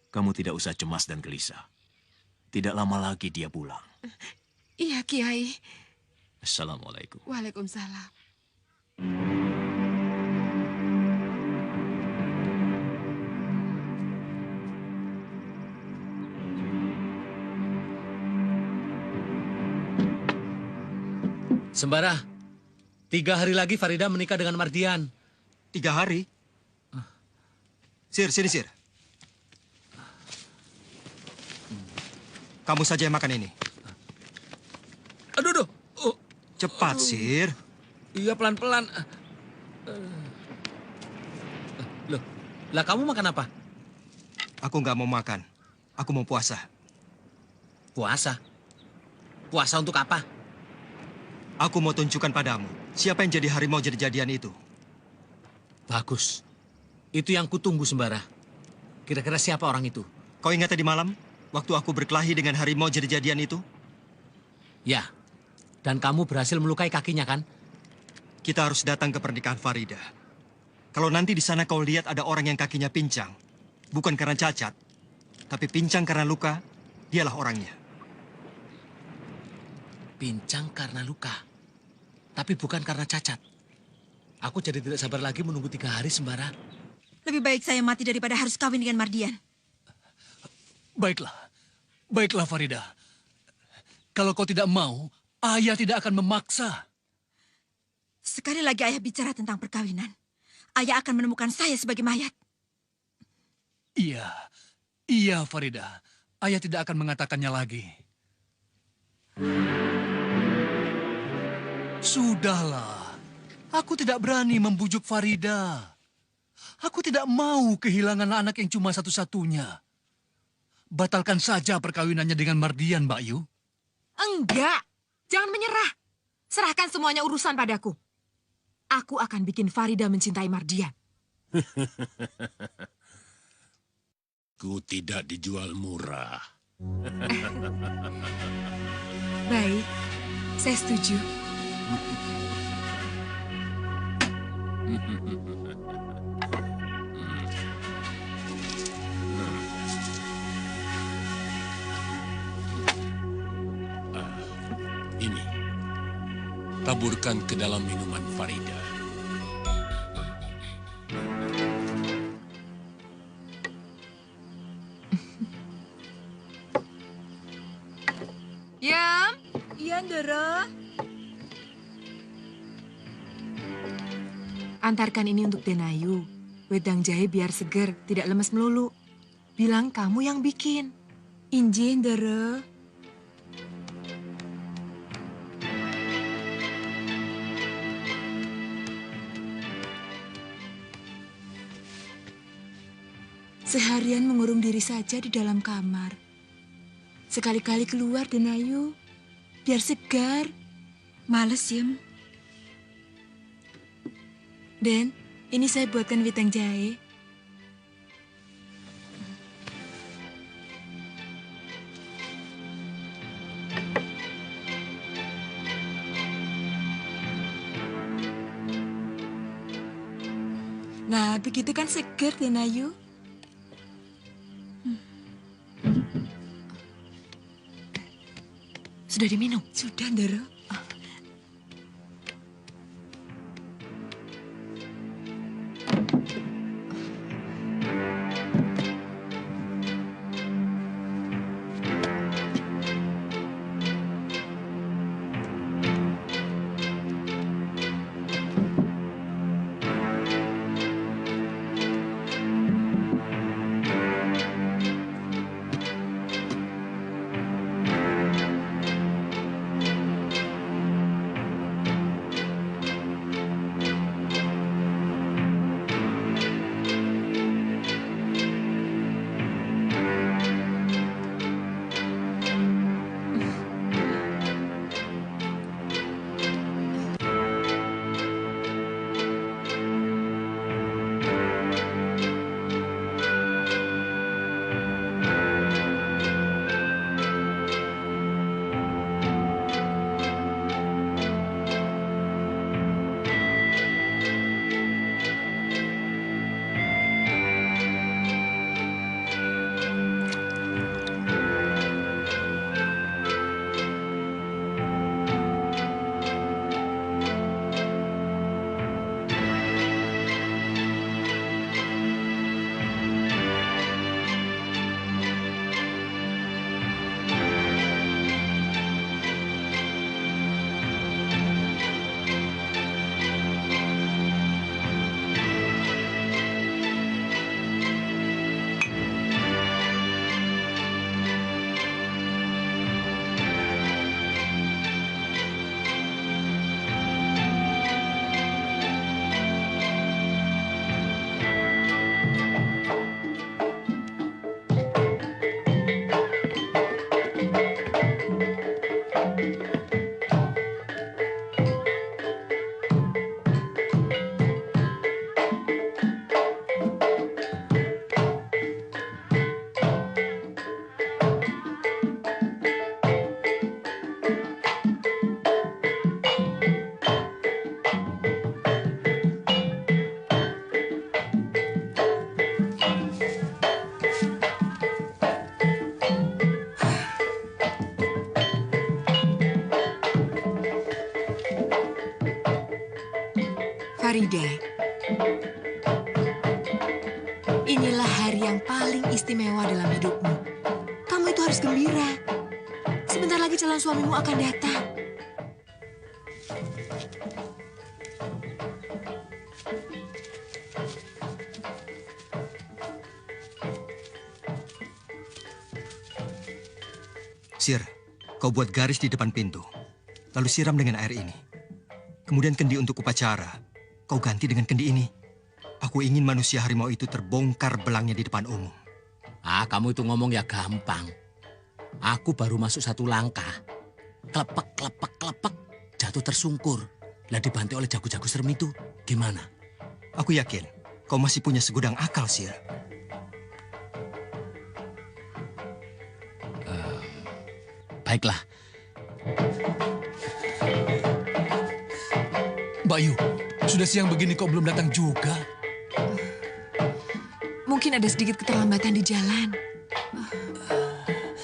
Kamu tidak usah cemas dan gelisah. Tidak lama lagi dia pulang. Iya, Kiai. Assalamualaikum. Waalaikumsalam. Sembara, 3 hari lagi Farida menikah dengan Mardian. 3 hari? Sir, sini, Sir. Kamu saja yang makan ini. Aduh. Cepat, Sir. Iya, pelan-pelan. Loh, lah kamu makan apa? Aku nggak mau makan. Aku mau puasa. Puasa? Puasa untuk apa? Aku mau tunjukkan padamu siapa yang jadi harimau jadi-jadian itu. Bagus. Itu yang kutunggu, Sembara. Kira-kira siapa orang itu? Kau ingat tadi malam? Waktu aku berkelahi dengan harimau jadi-jadian itu? Ya. Dan kamu berhasil melukai kakinya, kan? Kita harus datang ke pernikahan Farida. Kalau nanti di sana kau lihat ada orang yang kakinya pincang, bukan karena cacat, tapi pincang karena luka, dialah orangnya. Pincang karena luka. Tapi bukan karena cacat. Aku jadi tidak sabar lagi menunggu 3 hari sembara. Lebih baik saya mati daripada harus kawin dengan Mardian. Baiklah. Baiklah Farida. Kalau kau tidak mau, ayah tidak akan memaksa. Sekali lagi ayah bicara tentang perkawinan, ayah akan menemukan saya sebagai mayat. Iya Farida. Ayah tidak akan mengatakannya lagi. Sudahlah. Aku tidak berani membujuk Farida. Aku tidak mau kehilangan anak yang cuma satu-satunya. Batalkan saja perkawinannya dengan Mardian, Mbak Yu. Enggak. Jangan menyerah. Serahkan semuanya urusan padaku. Aku akan bikin Farida mencintai Mardian. Ku tidak dijual murah. Baik, saya setuju. Ini, taburkan ke dalam minuman Farida. Yam? Iya, Ndara. Antarkan ini untuk Denayu. Wedang jahe biar seger, tidak lemes melulu. Bilang kamu yang bikin. Injih, Ndara. Seharian mengurung diri saja di dalam kamar. Sekali-kali keluar, Denayu. Biar segar. Males, Yem. Den, ini saya buatkan wedang jahe. Nah, begitu kan segar, Denayu. Sudah diminum? Sudah, Ndara. Farida, inilah hari yang paling istimewa dalam hidupmu. Kamu itu harus gembira. Sebentar lagi calon suamimu akan datang. Sir, kau buat garis di depan pintu. Lalu siram dengan air ini. Kemudian kendi untuk upacara. Kau ganti dengan kendi ini. Aku ingin manusia harimau itu terbongkar belangnya di depan umum. Ah, kamu itu ngomong ya gampang. Aku baru masuk satu langkah. Klepek, klepek, klepek. Jatuh tersungkur. Lah dibantai oleh jago-jago serem itu. Gimana? Aku yakin kau masih punya segudang akal, Sir. Baiklah. Bayu, sudah siang begini kok belum datang juga? Mungkin ada sedikit keterlambatan di jalan.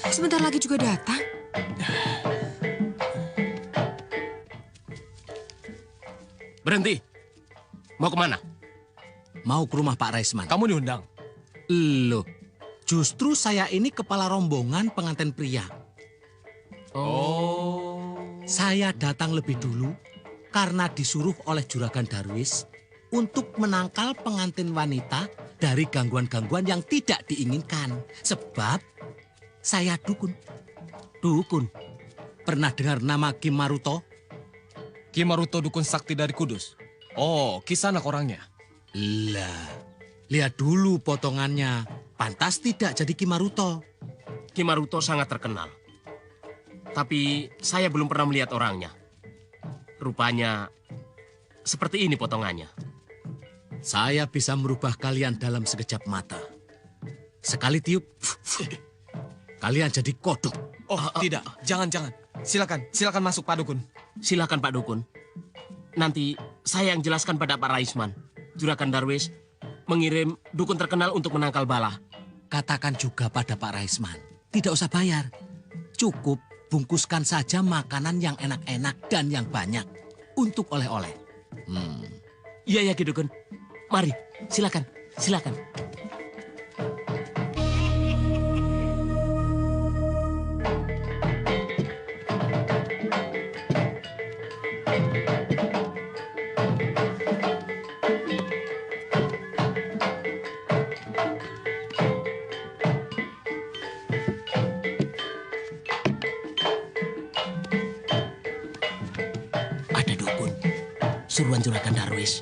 Sebentar lagi juga datang. Berhenti. Mau kemana? Mau ke rumah Pak Raisman. Kamu diundang? Loh, justru saya ini kepala rombongan pengantin pria. Oh. Saya datang lebih dulu karena disuruh oleh Juragan Darwis untuk menangkal pengantin wanita dari gangguan-gangguan yang tidak diinginkan. Sebab saya dukun. Dukun. Pernah dengar nama Ki Maruto? Ki Maruto dukun sakti dari Kudus. Oh, Kisanak orangnya. Lah, lihat dulu potongannya. Pantas tidak jadi Ki Maruto. Ki Maruto sangat terkenal. Tapi saya belum pernah melihat orangnya. Rupanya seperti ini potongannya. Saya bisa merubah kalian dalam sekejap mata. Sekali tiup, kalian jadi kodok. Oh, tidak. Jangan. Silakan masuk Pak Dukun. Silakan Pak Dukun. Nanti saya yang jelaskan pada Pak Raisman. Juragan Darwis mengirim dukun terkenal untuk menangkal bala. Katakan juga pada Pak Raisman. Tidak usah bayar. Cukup bungkuskan saja makanan yang enak-enak dan yang banyak untuk oleh-oleh. Iya, Ki Dukun. Mari, silakan. Ada dukun, suruhan Juragan Darwis.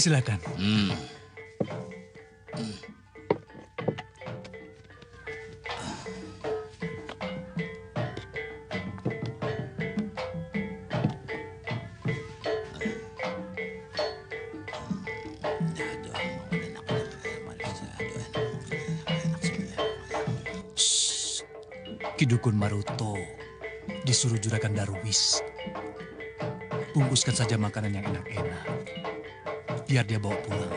Silakan. Ki Dukun Maruto disuruh Juragan Darwis. Bungkuskan saja makanan yang enak-enak. Biar dia bawa pulang.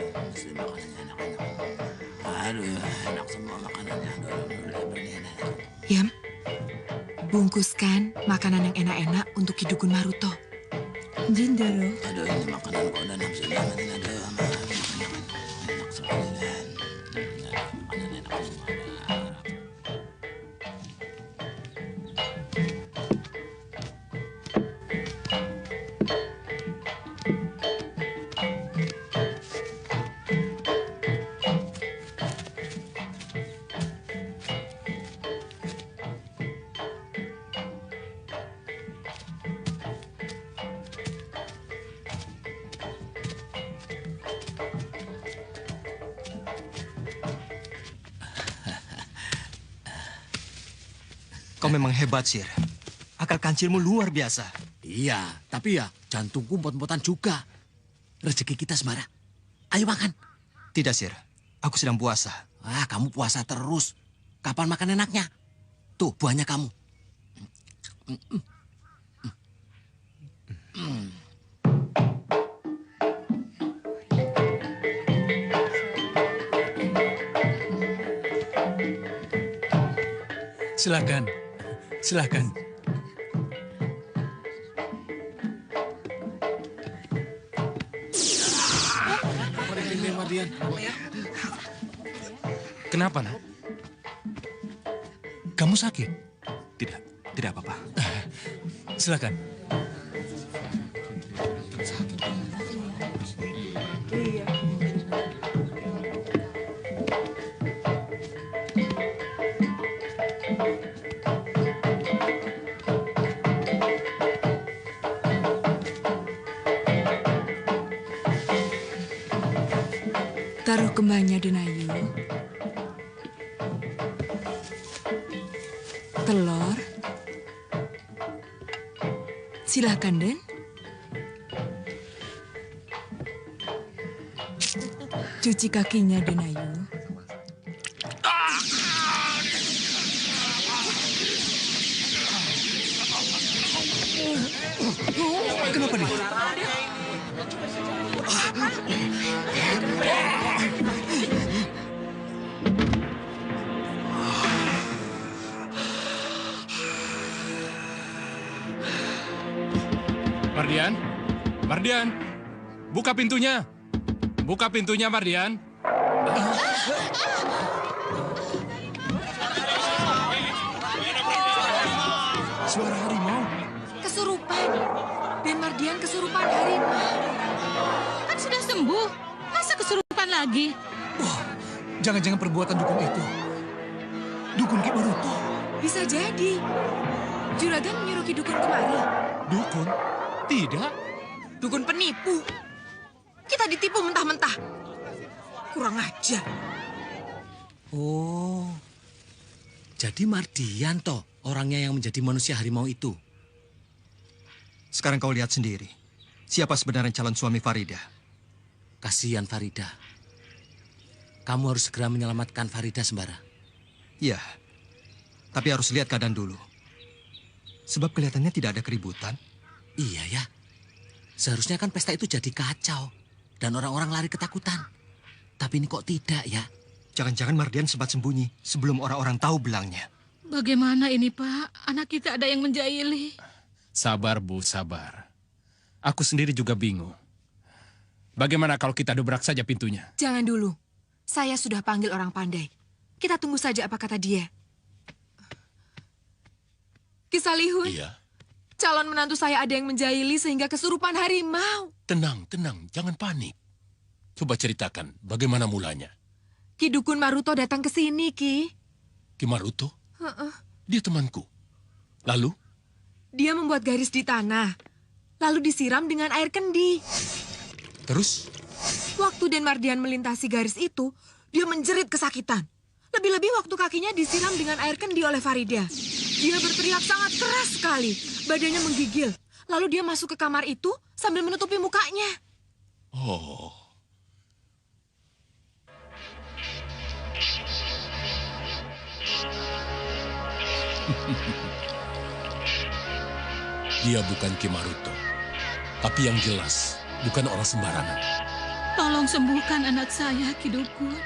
Aduh, enak semua makanannya. Yam, bungkuskan makanan yang enak-enak untuk Ki Dukun Maruto. Jindaro. Aduh, ini makanan kok udah nafsu banget. Aduh, enak sekali. Makanan enak semua. Kau memang hebat, Sir. Akal kancilmu luar biasa. Iya, tapi ya jantungku empot-empotan juga. Rezeki kita sembarang. Ayo makan. Tidak, Sir. Aku sedang puasa. Kamu puasa terus. Kapan makan enaknya? Tuh, buahnya kamu. Silakan. Silakan. Mardian. Kenapa, nak? Kamu sakit? Tidak apa-apa. Silakan. Taruh kembangnya, Denayu. Telur. Silakan, Den. Cuci kakinya, Denayu. Kenapa dia? Mardian, Mardian, buka pintunya. Buka pintunya, Mardian. Suara harimau. Kesurupan. Den Mardian kesurupan harimau. Kan sudah sembuh. Masa kesurupan lagi? Wah, jangan-jangan perbuatan dukun itu. Dukun Ki Maruto. Bisa jadi. Juragan menyuruh Ki Dukun kemari. Dukun? Tidak. Dukun penipu. Kita ditipu mentah-mentah. Kurang ajar. Oh, jadi Mardian toh orangnya yang menjadi manusia harimau itu. Sekarang kau lihat sendiri. Siapa sebenarnya calon suami Farida? Kasihan Farida. Kamu harus segera menyelamatkan Farida, Sembara. Iya, tapi harus lihat keadaan dulu. Sebab kelihatannya tidak ada keributan. Iya ya, seharusnya kan pesta itu jadi kacau. Dan orang-orang lari ketakutan. Tapi ini kok tidak ya? Jangan-jangan Mardian sempat sembunyi sebelum orang-orang tahu belangnya. Bagaimana ini, Pak? Anak kita ada yang menjahili. Sabar, Bu, sabar. Aku sendiri juga bingung. Bagaimana kalau kita dobrak saja pintunya? Jangan dulu. Saya sudah panggil orang pandai. Kita tunggu saja apa kata dia. Ki Salihun. Iya. Calon menantu saya ada yang menjahili sehingga kesurupan harimau. Tenang, jangan panik. Coba ceritakan bagaimana mulanya. Ki Dukun Maruto datang ke sini, Ki. Ki Maruto? Dia temanku. Lalu? Dia membuat garis di tanah. Lalu disiram dengan air kendi. Terus? Waktu Den Mardian melintasi garis itu, dia menjerit kesakitan. Lebih-lebih waktu kakinya disiram dengan air kendi oleh Farida. Dia berteriak sangat keras sekali. Badannya menggigil. Lalu dia masuk ke kamar itu sambil menutupi mukanya. Oh. Dia bukan Ki Maruto. Tapi yang jelas, bukan orang sembarangan. Tolong sembuhkan anak saya, Ki Dukun.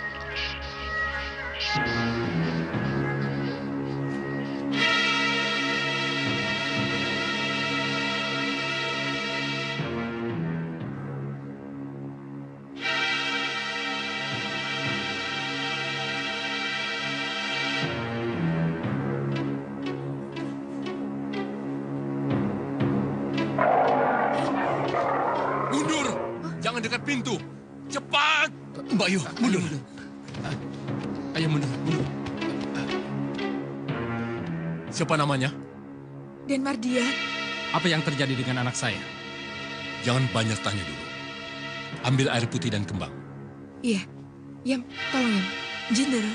Mundur! Jangan dekat pintu! Cepat! Mbak Yu, mundur. Ayo mundur. Siapa namanya? Den Mardian. Apa yang terjadi dengan anak saya? Jangan banyak tanya dulu. Ambil air putih dan kembang. Iya. Yam, tolong Yam. Jinder.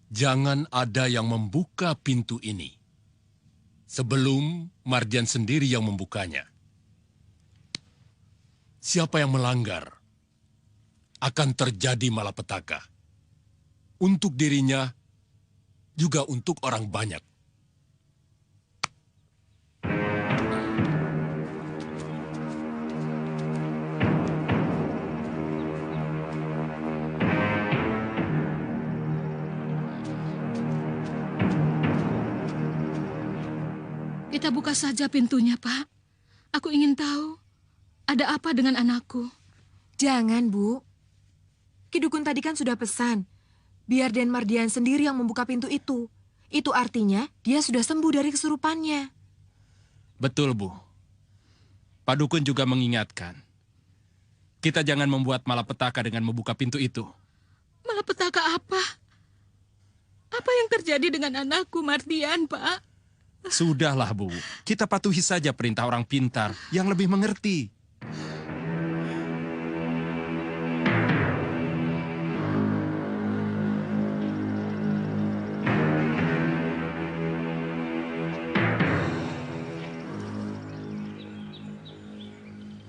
Jangan ada yang membuka pintu ini sebelum Mardian sendiri yang membukanya. Siapa yang melanggar akan terjadi malapetaka. Untuk dirinya, juga untuk orang banyak. Kita buka saja pintunya, Pak. Aku ingin tahu, ada apa dengan anakku? Jangan, Bu. Ki Dukun tadi kan sudah pesan, biar Den Mardian sendiri yang membuka pintu itu. Itu artinya dia sudah sembuh dari kesurupannya. Betul, Bu. Pak Dukun juga mengingatkan, kita jangan membuat malapetaka dengan membuka pintu itu. Malapetaka apa? Apa yang terjadi dengan anakku, Mardian, Pak? Sudahlah, Bu. Kita patuhi saja perintah orang pintar yang lebih mengerti.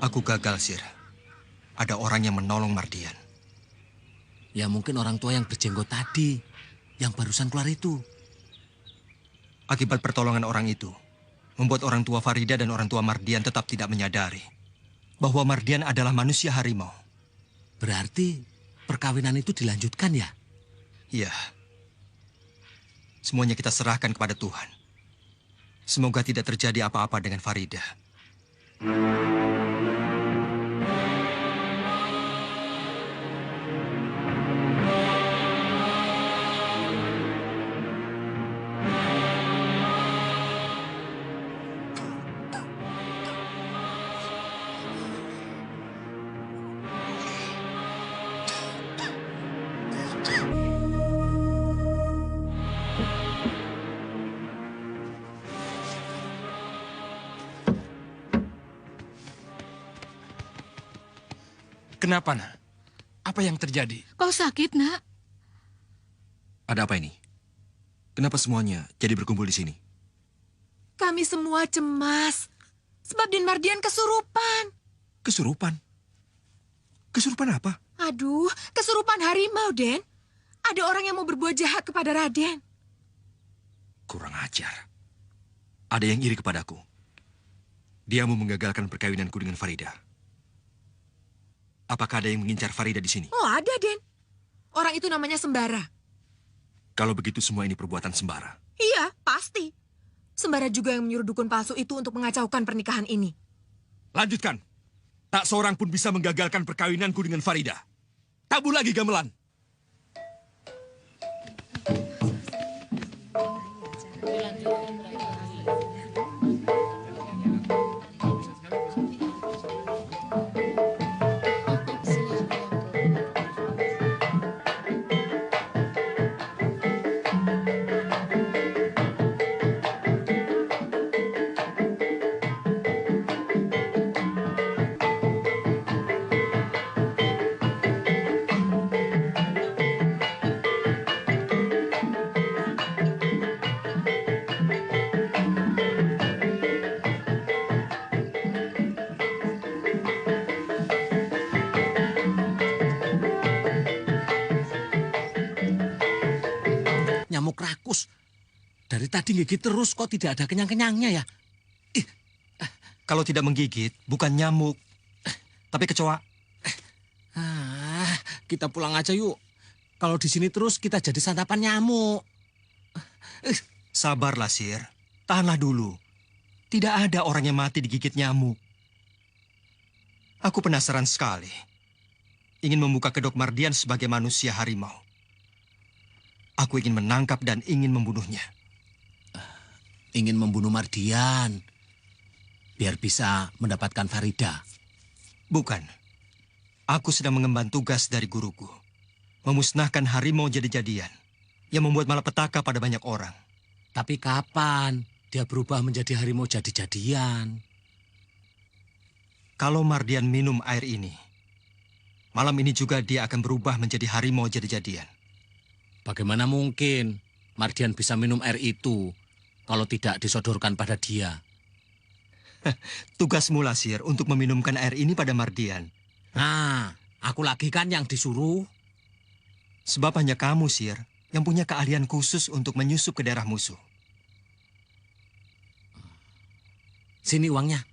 Aku gagal, Sir. Ada orang yang menolong Mardian. Ya mungkin orang tua yang berjenggot tadi, yang barusan keluar itu. Akibat pertolongan orang itu, membuat orang tua Farida dan orang tua Mardian tetap tidak menyadari bahwa Mardian adalah manusia harimau. Berarti perkawinan itu dilanjutkan ya? Iya. Semuanya kita serahkan kepada Tuhan. Semoga tidak terjadi apa-apa dengan Farida. Kenapa, Nak? Apa yang terjadi? Kau sakit, Nak? Ada apa ini? Kenapa semuanya jadi berkumpul di sini? Kami semua cemas, sebab Den Mardian kesurupan. Kesurupan? Kesurupan apa? Aduh, kesurupan harimau, Den. Ada orang yang mau berbuat jahat kepada Raden. Kurang ajar. Ada yang iri kepadaku. Dia mau menggagalkan perkawinanku dengan Farida. Apakah ada yang mengincar Farida di sini? Oh, ada, Den. Orang itu namanya Sembara. Kalau begitu semua ini perbuatan Sembara. Iya, pasti. Sembara juga yang menyuruh dukun palsu itu untuk mengacaukan pernikahan ini. Lanjutkan. Tak seorang pun bisa menggagalkan perkawinanku dengan Farida. Tabu lagi gamelan. Nyamuk rakus. Dari tadi gigit terus kok tidak ada kenyang-kenyangnya ya? Kalau tidak menggigit, bukan nyamuk, tapi kecoa. Kita pulang aja yuk. Kalau di sini terus kita jadi santapan nyamuk. Sabarlah, Sir. Tahanlah dulu. Tidak ada orang yang mati digigit nyamuk. Aku penasaran sekali. Ingin membuka kedok Mardian sebagai manusia harimau. Aku ingin menangkap dan ingin membunuhnya. Ingin membunuh Mardian. Biar bisa mendapatkan Farida. Bukan. Aku sedang mengemban tugas dari guruku. Memusnahkan harimau jadi-jadian. Yang membuat malapetaka pada banyak orang. Tapi kapan dia berubah menjadi harimau jadi-jadian? Kalau Mardian minum air ini, malam ini juga dia akan berubah menjadi harimau jadi-jadian. Bagaimana mungkin Mardian bisa minum air itu kalau tidak disodorkan pada dia? Tugasmu lah, Sir, untuk meminumkan air ini pada Mardian. Nah, aku lagi kan yang disuruh. Sebab hanya kamu, Sir, yang punya keahlian khusus untuk menyusup ke daerah musuh. Sini uangnya.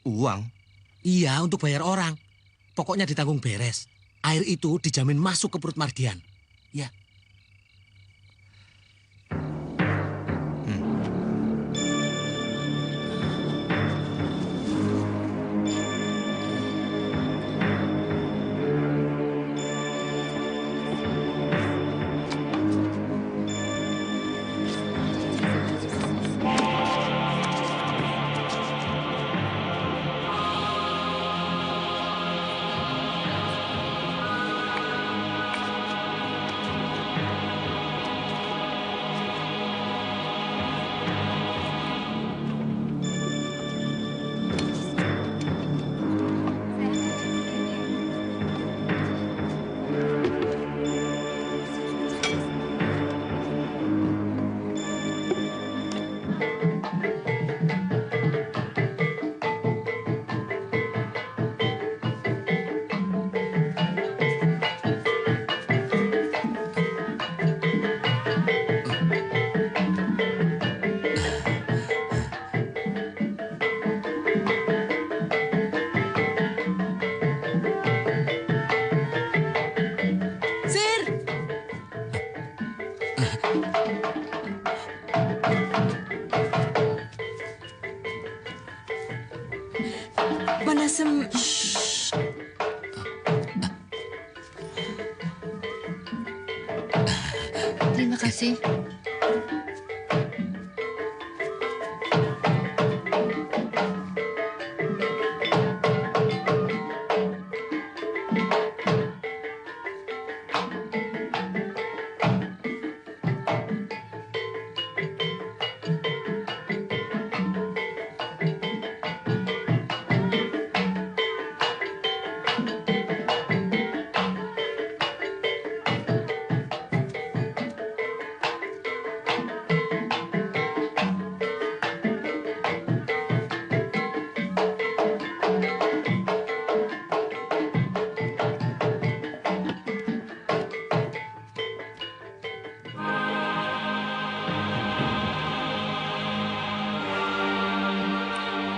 Uang? Iya, untuk bayar orang. Pokoknya ditanggung beres. Air itu dijamin masuk ke perut Mardian. Ya. Panasem. Terima kasih.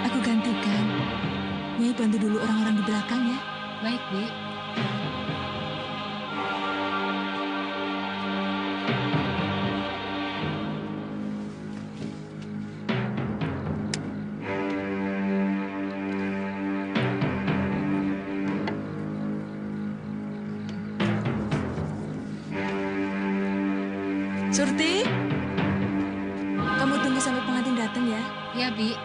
Aku gantikan. Nyai bantu dulu orang-orang di belakang ya. Baik, Bi. Surti, kamu tunggu sampai pengantin datang ya. Ya, Bi.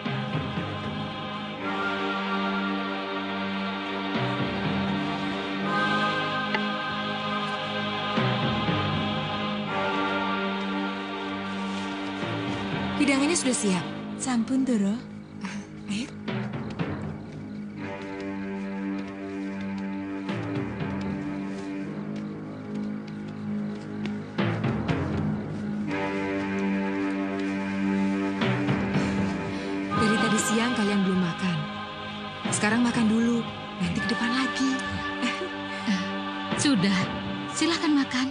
Hidangannya sudah siap. Sampun, Doro. Ayo. Dari tadi siang kalian belum makan. Sekarang makan dulu. Nanti ke depan lagi. Sudah, silakan makan.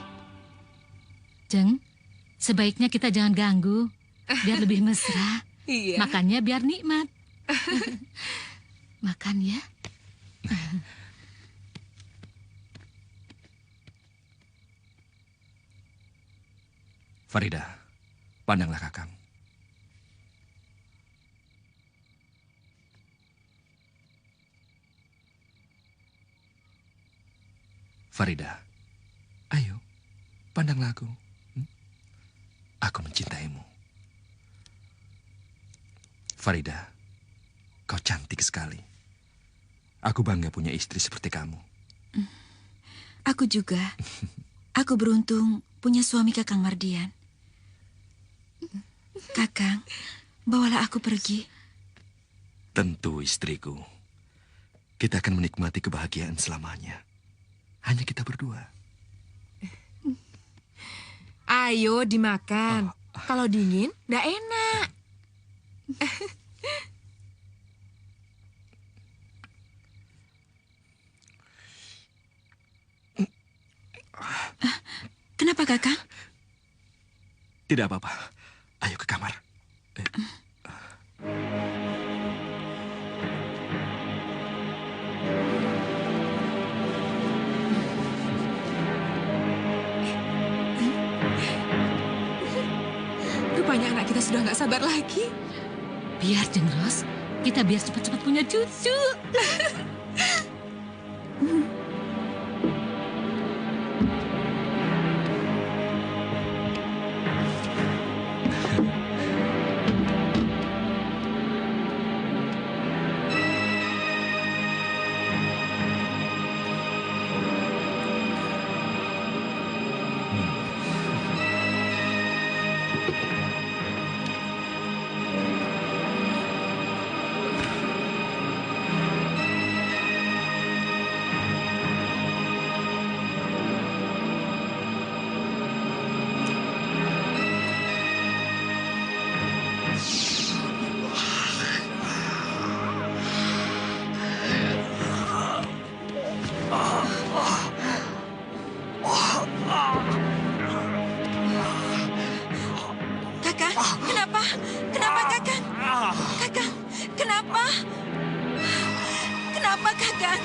Jeng, sebaiknya kita jangan ganggu. Biar lebih mesra. Iya. Makannya biar nikmat. Makan ya. Farida, pandanglah Kakang. Farida, ayo, pandanglah aku. Aku mencintaimu. Farida, kau cantik sekali. Aku bangga punya istri seperti kamu. Aku juga. Aku beruntung punya suami Kakang Mardian. Kakang, bawalah aku pergi. Tentu istriku. Kita akan menikmati kebahagiaan selamanya. Hanya kita berdua. Ayo dimakan. Kalau dingin, nggak enak. Kenapa, Kakang? Tidak apa-apa. Ayo ke kamar. Rupanya anak kita sudah nggak sabar lagi. Biar, Jeng Ros. Kita biar cepat-cepat punya cucu. Kakang, kenapa? Kenapa, Kakang? Kakang, kenapa? Kenapa, Kakang?